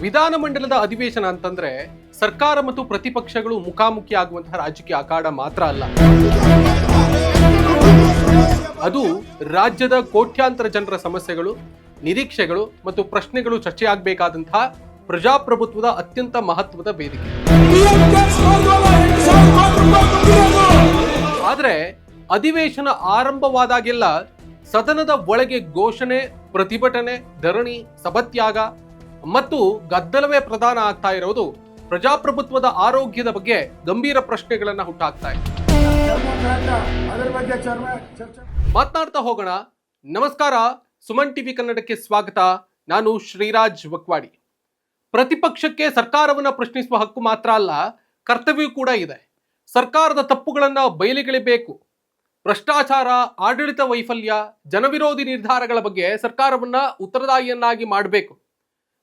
ವಿಧಾನಮಂಡಲದ ಅಧಿವೇಶನ ಅಂತಂದ್ರೆ ಸರ್ಕಾರ ಮತ್ತು ಪ್ರತಿಪಕ್ಷಗಳು ಮುಖಾಮುಖಿ ಆಗುವಂತಹ ರಾಜಕೀಯ ಅಖಾಡ ಮಾತ್ರ ಅಲ್ಲ. ಅದು ರಾಜ್ಯದ ಕೋಟ್ಯಾಂತರ ಜನರ ಸಮಸ್ಯೆಗಳು, ನಿರೀಕ್ಷೆಗಳು ಮತ್ತು ಪ್ರಶ್ನೆಗಳು ಚರ್ಚೆಯಾಗಬೇಕಾದಂತಹ ಪ್ರಜಾಪ್ರಭುತ್ವದ ಅತ್ಯಂತ ಮಹತ್ವದ ವೇದಿಕೆ. ಆದ್ರೆ ಅಧಿವೇಶನ ಆರಂಭವಾದಾಗೆಲ್ಲ ಸದನದ ಒಳಗೆ ಘೋಷಣೆ, ಪ್ರತಿಭಟನೆ, ಧರಣಿ, ಸಭತ್ಯಾಗ ಮತ್ತು ಗದ್ದಲವೇ ಪ್ರಧಾನ ಆಗ್ತಾ ಇರೋದು ಪ್ರಜಾಪ್ರಭುತ್ವದ ಆರೋಗ್ಯದ ಬಗ್ಗೆ ಗಂಭೀರ ಪ್ರಶ್ನೆಗಳನ್ನ ಹುಟ್ಟಾಕ್ತಾ ಇದೆ. ಮಾತನಾಡ್ತಾ ಹೋಗೋಣ. ನಮಸ್ಕಾರ, ಸುಮನ್ ಟಿವಿ ಕನ್ನಡಕ್ಕೆ ಸ್ವಾಗತ. ನಾನು ಶ್ರೀರಾಜ್ ವಕ್ವಾಡಿ. ಪ್ರತಿಪಕ್ಷಕ್ಕೆ ಸರ್ಕಾರವನ್ನ ಪ್ರಶ್ನಿಸುವ ಹಕ್ಕು ಮಾತ್ರ ಅಲ್ಲ, ಕರ್ತವ್ಯ ಕೂಡ ಇದೆ. ಸರ್ಕಾರದ ತಪ್ಪುಗಳನ್ನ ಬಯಲಿಗೆಳಿಬೇಕು. ಭ್ರಷ್ಟಾಚಾರ, ಆಡಳಿತ ವೈಫಲ್ಯ, ಜನವಿರೋಧಿ ನಿರ್ಧಾರಗಳ ಬಗ್ಗೆ ಸರ್ಕಾರವನ್ನ ಉತ್ತರದಾಯಿಯನ್ನಾಗಿ ಮಾಡಬೇಕು.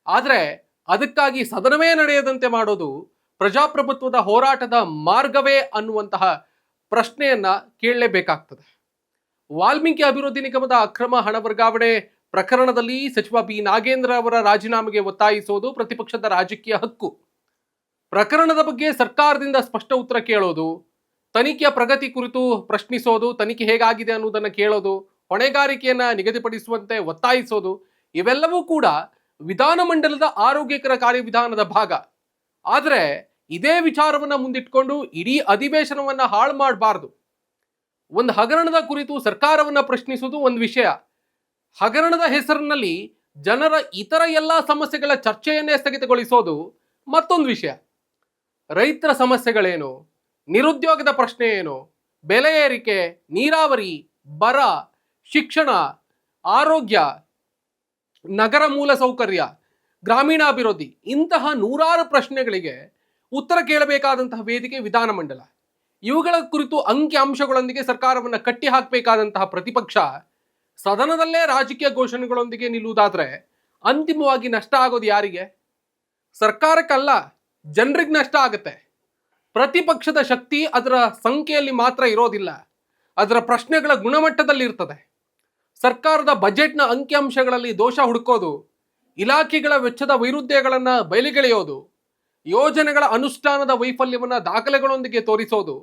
ಆದರೆ ಅದಕ್ಕಾಗಿ ಸದನವೇ ನಡೆಯದಂತೆ ಮಾಡೋದು ಪ್ರಜಾಪ್ರಭುತ್ವದ ಹೋರಾಟದ ಮಾರ್ಗವೇ ಅನ್ನುವಂತಹ ಪ್ರಶ್ನೆಯನ್ನ ಕೇಳಲೇಬೇಕಾಗ್ತದೆ. ವಾಲ್ಮೀಕಿ ಅಭಿವೃದ್ಧಿ ನಿಗಮದ ಅಕ್ರಮ ಹಣ ವರ್ಗಾವಣೆ ಪ್ರಕರಣದಲ್ಲಿ ಸಚಿವ ಬಿ ನಾಗೇಂದ್ರ ಅವರ ರಾಜೀನಾಮೆಗೆ ಒತ್ತಾಯಿಸೋದು ಪ್ರತಿಪಕ್ಷದ ರಾಜಕೀಯ ಹಕ್ಕು. ಪ್ರಕರಣದ ಬಗ್ಗೆ ಸರ್ಕಾರದಿಂದ ಸ್ಪಷ್ಟ ಉತ್ತರ ಕೇಳೋದು, ತನಿಖೆಯ ಪ್ರಗತಿ ಕುರಿತು ಪ್ರಶ್ನಿಸೋದು, ತನಿಖೆ ಹೇಗಾಗಿದೆ ಅನ್ನೋದನ್ನು ಕೇಳೋದು, ಹೊಣೆಗಾರಿಕೆಯನ್ನ ನಿಗದಿಪಡಿಸುವಂತೆ ಒತ್ತಾಯಿಸೋದು, ಇವೆಲ್ಲವೂ ಕೂಡ ವಿಧಾನಮಂಡಲದ ಆರೋಗ್ಯಕರ ಕಾರ್ಯವಿಧಾನದ ಭಾಗ. ಆದರೆ ಇದೇ ವಿಚಾರವನ್ನ ಮುಂದಿಟ್ಕೊಂಡು ಇಡೀ ಅಧಿವೇಶನವನ್ನ ಹಾಳು ಮಾಡಬಾರ್ದು. ಒಂದು ಹಗರಣದ ಕುರಿತು ಸರ್ಕಾರವನ್ನ ಪ್ರಶ್ನಿಸುವುದು ಒಂದು ವಿಷಯ, ಹಗರಣದ ಹೆಸರಿನಲ್ಲಿ ಜನರ ಇತರ ಎಲ್ಲ ಸಮಸ್ಯೆಗಳ ಚರ್ಚೆಯನ್ನೇ ಸ್ಥಗಿತಗೊಳಿಸೋದು ಮತ್ತೊಂದು ವಿಷಯ. ರೈತರ ಸಮಸ್ಯೆಗಳೇನು, ನಿರುದ್ಯೋಗದ ಪ್ರಶ್ನೆ ಏನು, ಬೆಲೆ ಏರಿಕೆ, ನೀರಾವರಿ, ಬರ, ಶಿಕ್ಷಣ, ಆರೋಗ್ಯ, ನಗರ ಮೂಲ ಸೌಕರ್ಯ, ಗ್ರಾಮೀಣಾಭಿವೃದ್ಧಿ, ಇಂತಹ ನೂರಾರು ಪ್ರಶ್ನೆಗಳಿಗೆ ಉತ್ತರ ಕೇಳಬೇಕಾದಂತಹ ವೇದಿಕೆ ವಿಧಾನಮಂಡಲ. ಇವುಗಳ ಕುರಿತು ಅಂಕಿ ಅಂಶಗಳೊಂದಿಗೆ ಸರ್ಕಾರವನ್ನು ಕಟ್ಟಿ ಹಾಕಬೇಕಾದಂತಹ ಪ್ರತಿಪಕ್ಷ ಸದನದಲ್ಲೇ ರಾಜಕೀಯ ಘೋಷಣೆಗಳೊಂದಿಗೆ ನಿಲ್ಲುವುದಾದ್ರೆ ಅಂತಿಮವಾಗಿ ನಷ್ಟ ಆಗೋದು ಯಾರಿಗೆ? ಸರ್ಕಾರಕ್ಕಲ್ಲ, ಜನರಿಗೆ ನಷ್ಟ ಆಗುತ್ತೆ. ಪ್ರತಿಪಕ್ಷದ ಶಕ್ತಿ ಅದರ ಸಂಖ್ಯೆಯಲ್ಲಿ ಮಾತ್ರ ಇರೋದಿಲ್ಲ, ಅದರ ಪ್ರಶ್ನೆಗಳ ಗುಣಮಟ್ಟದಲ್ಲಿ ಇರ್ತದೆ. ಸರ್ಕಾರದ ಬಜೆಟ್ನ ಅಂಕಿಅಂಶಗಳಲ್ಲಿ ದೋಷ ಹುಡುಕೋದು, ಇಲಾಖೆಗಳ ವೆಚ್ಚದ ವೈರುಧ್ಯಗಳನ್ನು ಬಯಲಿಗೆಳೆಯೋದು, ಯೋಜನೆಗಳ ಅನುಷ್ಠಾನದ ವೈಫಲ್ಯವನ್ನು ದಾಖಲೆಗಳೊಂದಿಗೆ ತೋರಿಸೋದು,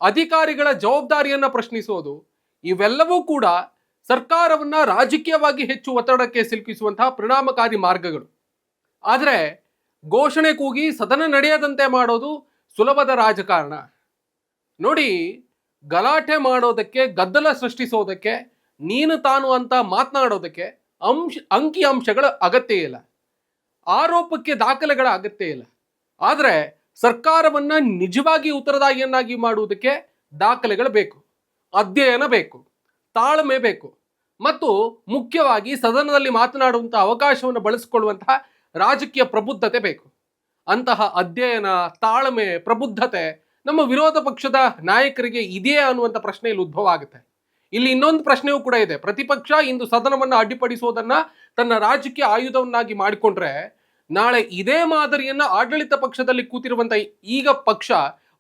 ಅಧಿಕಾರಿಗಳ ಜವಾಬ್ದಾರಿಯನ್ನು ಪ್ರಶ್ನಿಸೋದು, ಇವೆಲ್ಲವೂ ಕೂಡ ಸರ್ಕಾರವನ್ನ ರಾಜಕೀಯವಾಗಿ ಹೆಚ್ಚು ಒತ್ತಡಕ್ಕೆ ಸಿಲುಕಿಸುವಂತಹ ಪರಿಣಾಮಕಾರಿ ಮಾರ್ಗಗಳು. ಆದರೆ ಘೋಷಣೆ ಕೂಗಿ ಸದನ ನಡೆಯದಂತೆ ಮಾಡೋದು ಸುಲಭದ ರಾಜಕಾರಣ. ನೋಡಿ, ಗಲಾಟೆ ಮಾಡೋದಕ್ಕೆ, ಗದ್ದಲ ಸೃಷ್ಟಿಸೋದಕ್ಕೆ, ನೀನು ತಾನು ಅಂತ ಮಾತನಾಡೋದಕ್ಕೆ ಅಂಕಿ ಅಂಶಗಳ ಅಗತ್ಯ ಇಲ್ಲ, ಆರೋಪಕ್ಕೆ ದಾಖಲೆಗಳ ಅಗತ್ಯ ಇಲ್ಲ. ಆದರೆ ಸರ್ಕಾರವನ್ನ ನಿಜವಾಗಿ ಉತ್ತರದಾಯಿಯನ್ನಾಗಿ ಮಾಡುವುದಕ್ಕೆ ದಾಖಲೆಗಳು ಬೇಕು, ಅಧ್ಯಯನ ಬೇಕು, ತಾಳ್ಮೆ ಬೇಕು ಮತ್ತು ಮುಖ್ಯವಾಗಿ ಸದನದಲ್ಲಿ ಮಾತನಾಡುವಂತಹ ಅವಕಾಶವನ್ನು ಬಳಸಿಕೊಳ್ಳುವಂತಹ ರಾಜಕೀಯ ಪ್ರಬುದ್ಧತೆ ಬೇಕು. ಅಂತಹ ಅಧ್ಯಯನ, ತಾಳ್ಮೆ, ಪ್ರಬುದ್ಧತೆ ನಮ್ಮ ವಿರೋಧ ಪಕ್ಷದ ನಾಯಕರಿಗೆ ಇದೆಯೇ ಅನ್ನುವಂಥ ಪ್ರಶ್ನೆಯಲ್ಲಿ ಉದ್ಭವ ಆಗುತ್ತೆ. ಇಲ್ಲಿ ಇನ್ನೊಂದು ಪ್ರಶ್ನೆಯೂ ಕೂಡ ಇದೆ. ಪ್ರತಿಪಕ್ಷ ಇಂದು ಸದನವನ್ನ ಅಡ್ಡಿಪಡಿಸುವುದನ್ನ ತನ್ನ ರಾಜಕೀಯ ಆಯುಧವನ್ನಾಗಿ ಮಾಡಿಕೊಂಡ್ರೆ ನಾಳೆ ಇದೇ ಮಾದರಿಯನ್ನ ಆಡಳಿತ ಪಕ್ಷದಲ್ಲಿ ಕೂತಿರುವಂತ ಈಗ ಪಕ್ಷ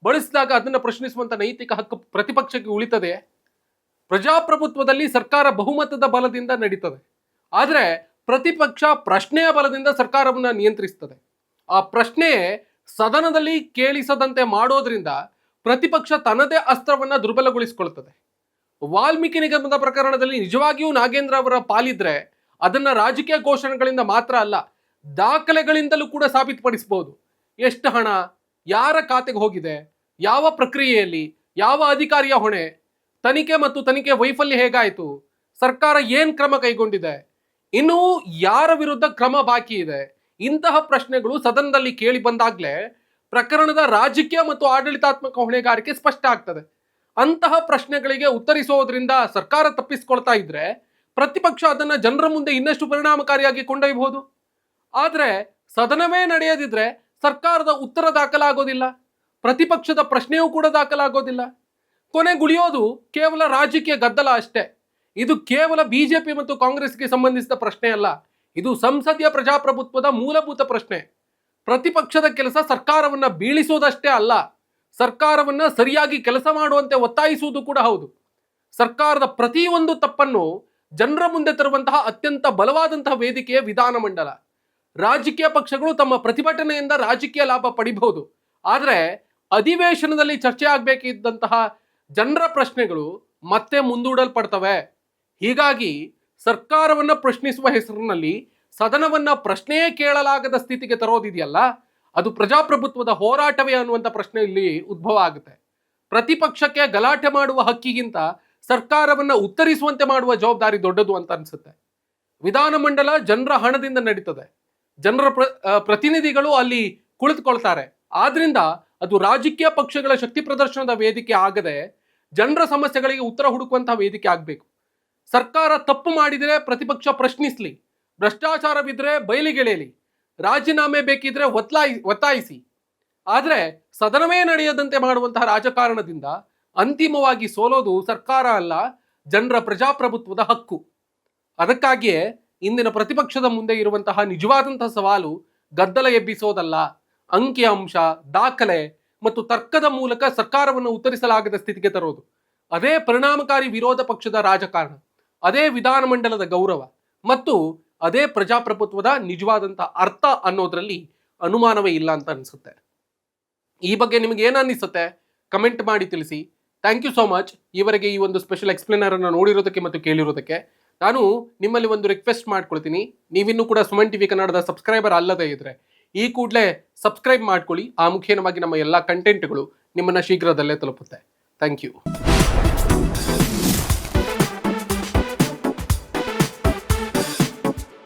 ಬಳಸಿದಾಗ ಅದನ್ನ ಪ್ರಶ್ನಿಸುವಂತ ನೈತಿಕ ಹಕ್ಕು ಪ್ರತಿಪಕ್ಷಕ್ಕೆ ಉಳಿತದೆ. ಪ್ರಜಾಪ್ರಭುತ್ವದಲ್ಲಿ ಸರ್ಕಾರ ಬಹುಮತದ ಬಲದಿಂದ ನಡೀತದೆ, ಆದರೆ ಪ್ರತಿಪಕ್ಷ ಪ್ರಶ್ನೆಯ ಬಲದಿಂದ ಸರ್ಕಾರವನ್ನ ನಿಯಂತ್ರಿಸ್ತದೆ. ಆ ಪ್ರಶ್ನೆ ಸದನದಲ್ಲಿ ಕೇಳಿಸದಂತೆ ಮಾಡೋದ್ರಿಂದ ಪ್ರತಿಪಕ್ಷ ತನ್ನದೇ ಅಸ್ತ್ರವನ್ನ ದುರ್ಬಲಗೊಳಿಸಿಕೊಳ್ತದೆ. ವಾಲ್ಮೀಕಿ ನಿಗಮದ ಪ್ರಕರಣದಲ್ಲಿ ನಿಜವಾಗಿಯೂ ನಾಗೇಂದ್ರ ಅವರ ಪಾಲಿದ್ರೆ ಅದನ್ನ ರಾಜಕೀಯ ಘೋಷಣೆಗಳಿಂದ ಮಾತ್ರ ಅಲ್ಲ, ದಾಖಲೆಗಳಿಂದಲೂ ಕೂಡ ಸಾಬೀತುಪಡಿಸಬಹುದು. ಎಷ್ಟು ಹಣ ಯಾರ ಖಾತೆಗೆ ಹೋಗಿದೆ, ಯಾವ ಪ್ರಕ್ರಿಯೆಯಲ್ಲಿ, ಯಾವ ಅಧಿಕಾರಿಯ ಹೊಣೆ, ತನಿಖೆ ಮತ್ತು ತನಿಖೆ ವೈಫಲ್ಯ ಹೇಗಾಯಿತು, ಸರ್ಕಾರ ಏನ್ ಕ್ರಮ ಕೈಗೊಂಡಿದೆ, ಇನ್ನೂ ಯಾರ ವಿರುದ್ಧ ಕ್ರಮ ಬಾಕಿ ಇದೆ, ಇಂತಹ ಪ್ರಶ್ನೆಗಳು ಸದನದಲ್ಲಿ ಕೇಳಿ ಬಂದಾಗ್ಲೇ ಪ್ರಕರಣದ ರಾಜಕೀಯ ಮತ್ತು ಆಡಳಿತಾತ್ಮಕ ಹೊಣೆಗಾರಿಕೆ ಸ್ಪಷ್ಟ ಆಗ್ತದೆ. ಅಂತಹ ಪ್ರಶ್ನೆಗಳಿಗೆ ಉತ್ತರಿಸೋದ್ರಿಂದ ಸರ್ಕಾರ ತಪ್ಪಿಸ್ಕೊಳ್ತಾ ಇದ್ರೆ ಪ್ರತಿಪಕ್ಷ ಅದನ್ನ ಜನರ ಮುಂದೆ ಇನ್ನಷ್ಟು ಪರಿಣಾಮಕಾರಿಯಾಗಿ ಕೊಂಡೊಯ್ಯಬಹುದು. ಆದ್ರೆ ಸದನವೇ ನಡೆಯದಿದ್ರೆ ಸರ್ಕಾರದ ಉತ್ತರ ದಾಖಲಾಗೋದಿಲ್ಲ, ಪ್ರತಿಪಕ್ಷದ ಪ್ರಶ್ನೆಯೂ ಕೂಡ ದಾಖಲಾಗೋದಿಲ್ಲ. ಕೊನೆಗುಳಿಯೋದು ಕೇವಲ ರಾಜಕೀಯ ಗದ್ದಲ ಅಷ್ಟೇ. ಇದು ಕೇವಲ ಬಿಜೆಪಿ ಮತ್ತು ಕಾಂಗ್ರೆಸ್ಗೆ ಸಂಬಂಧಿಸಿದ ಪ್ರಶ್ನೆ ಅಲ್ಲ, ಇದು ಸಂಸದೀಯ ಪ್ರಜಾಪ್ರಭುತ್ವದ ಮೂಲಭೂತ ಪ್ರಶ್ನೆ. ಪ್ರತಿಪಕ್ಷದ ಕೆಲಸ ಸರ್ಕಾರವನ್ನ ಬೀಳಿಸೋದಷ್ಟೇ ಅಲ್ಲ, ಸರ್ಕಾರವನ್ನ ಸರಿಯಾಗಿ ಕೆಲಸ ಮಾಡುವಂತೆ ಒತ್ತಾಯಿಸುವುದು ಕೂಡ ಹೌದು. ಸರ್ಕಾರದ ಪ್ರತಿಯೊಂದು ತಪ್ಪನ್ನು ಜನರ ಮುಂದೆ ತರುವಂತಹ ಅತ್ಯಂತ ಬಲವಾದಂತಹ ವೇದಿಕೆಯ ವಿಧಾನಮಂಡಲ. ರಾಜಕೀಯ ಪಕ್ಷಗಳು ತಮ್ಮ ಪ್ರತಿಭಟನೆಯಿಂದ ರಾಜಕೀಯ ಲಾಭ ಪಡಿಬಹುದು. ಆದರೆ ಅಧಿವೇಶನದಲ್ಲಿ ಚರ್ಚೆ ಆಗಬೇಕಿದ್ದಂತಹ ಜನರ ಪ್ರಶ್ನೆಗಳು ಮತ್ತೆ ಮುಂದೂಡಲ್ಪಡ್ತವೆ. ಹೀಗಾಗಿ ಸರ್ಕಾರವನ್ನ ಪ್ರಶ್ನಿಸುವ ಹೆಸರಿನಲ್ಲಿ ಸದನವನ್ನ ಪ್ರಶ್ನೆಯೇ ಕೇಳಲಾಗದ ಸ್ಥಿತಿಗೆ ತರೋದಿದೆಯಲ್ಲ, ಅದು ಪ್ರಜಾಪ್ರಭುತ್ವದ ಹೋರಾಟವೇ ಅನ್ನುವಂಥ ಪ್ರಶ್ನೆ ಇಲ್ಲಿ ಉದ್ಭವ ಆಗುತ್ತೆ. ಪ್ರತಿಪಕ್ಷಕ್ಕೆ ಗಲಾಟೆ ಮಾಡುವ ಹಕ್ಕಿಗಿಂತ ಸರ್ಕಾರವನ್ನ ಉತ್ತರಿಸುವಂತೆ ಮಾಡುವ ಜವಾಬ್ದಾರಿ ದೊಡ್ಡದು ಅಂತ ಅನ್ಸುತ್ತೆ. ವಿಧಾನಮಂಡಲ ಜನರ ಹಣದಿಂದ ನಡೀತದೆ, ಜನರ ಪ್ರತಿನಿಧಿಗಳು ಅಲ್ಲಿ ಕುಳಿತುಕೊಳ್ತಾರೆ. ಆದ್ರಿಂದ ಅದು ರಾಜಕೀಯ ಪಕ್ಷಗಳ ಶಕ್ತಿ ಪ್ರದರ್ಶನದ ವೇದಿಕೆ ಆಗದೆ ಜನರ ಸಮಸ್ಯೆಗಳಿಗೆ ಉತ್ತರ ಹುಡುಕುವಂತಹ ವೇದಿಕೆ ಆಗಬೇಕು. ಸರ್ಕಾರ ತಪ್ಪು ಮಾಡಿದರೆ ಪ್ರತಿಪಕ್ಷ ಪ್ರಶ್ನಿಸ್ಲಿ, ಭ್ರಷ್ಟಾಚಾರವಿದ್ರೆ ಬಯಲಿಗೆಳೆಯಲಿ, ರಾಜೀನಾಮೆ ಬೇಕಿದ್ರೆ ಒತ್ತಾಯಿಸಿ. ಆದರೆ ಸದನವೇ ನಡೆಯದಂತೆ ಮಾಡುವಂತಹ ರಾಜಕಾರಣದಿಂದ ಅಂತಿಮವಾಗಿ ಸೋಲೋದು ಸರ್ಕಾರ ಅಲ್ಲ, ಜನರ ಪ್ರಜಾಪ್ರಭುತ್ವದ ಹಕ್ಕು. ಅದಕ್ಕಾಗಿಯೇ ಇಂದಿನ ಪ್ರತಿಪಕ್ಷದ ಮುಂದೆ ಇರುವಂತಹ ನಿಜವಾದಂತಹ ಸವಾಲು ಗದ್ದಲ ಎಬ್ಬಿಸೋದಲ್ಲ, ಅಂಕಿ ಅಂಶ, ದಾಖಲೆ ಮತ್ತು ತರ್ಕದ ಮೂಲಕ ಸರ್ಕಾರವನ್ನು ಉತ್ತರಿಸಲಾಗದ ಸ್ಥಿತಿಗೆ ತರೋದು. ಅದೇ ಪರಿಣಾಮಕಾರಿ ವಿರೋಧ ಪಕ್ಷದ ರಾಜಕಾರಣ, ಅದೇ ವಿಧಾನಮಂಡಲದ ಗೌರವ ಮತ್ತು ಅದೇ ಪ್ರಜಾಪ್ರಭುತ್ವದ ನಿಜವಾದಂತಹ ಅರ್ಥ ಅನ್ನೋದ್ರಲ್ಲಿ ಅನುಮಾನವೇ ಇಲ್ಲ ಅಂತ ಅನಿಸುತ್ತೆ. ಈ ಬಗ್ಗೆ ನಿಮಗೆ ಏನು ಅನ್ನಿಸುತ್ತೆ ಕಮೆಂಟ್ ಮಾಡಿ ತಿಳಿಸಿ. ಥ್ಯಾಂಕ್ ಯು ಸೋ ಮಚ್ ಈವರೆಗೆ ಈ ಒಂದು ಸ್ಪೆಷಲ್ ಎಕ್ಸ್ಪ್ಲೇನರ್ ಅನ್ನು ನೋಡಿರೋದಕ್ಕೆ ಮತ್ತು ಕೇಳಿರೋದಕ್ಕೆ. ನಾನು ನಿಮ್ಮಲ್ಲಿ ಒಂದು ರಿಕ್ವೆಸ್ಟ್ ಮಾಡ್ಕೊಳ್ತೀನಿ, ನೀವಿನ್ನೂ ಕೂಡ ಸುಮನ್ ಟಿವಿ ಕನ್ನಡದ ಸಬ್ಸ್ಕ್ರೈಬರ್ ಅಲ್ಲದೇ ಇದ್ರೆ ಈ ಕೂಡಲೇ ಸಬ್ಸ್ಕ್ರೈಬ್ ಮಾಡ್ಕೊಳ್ಳಿ. ಆ ಮುಖೇನವಾಗಿ ನಮ್ಮ ಎಲ್ಲ ಕಂಟೆಂಟ್ಗಳು ನಿಮ್ಮನ್ನು ಶೀಘ್ರದಲ್ಲೇ ತಲುಪುತ್ತೆ. Thank you.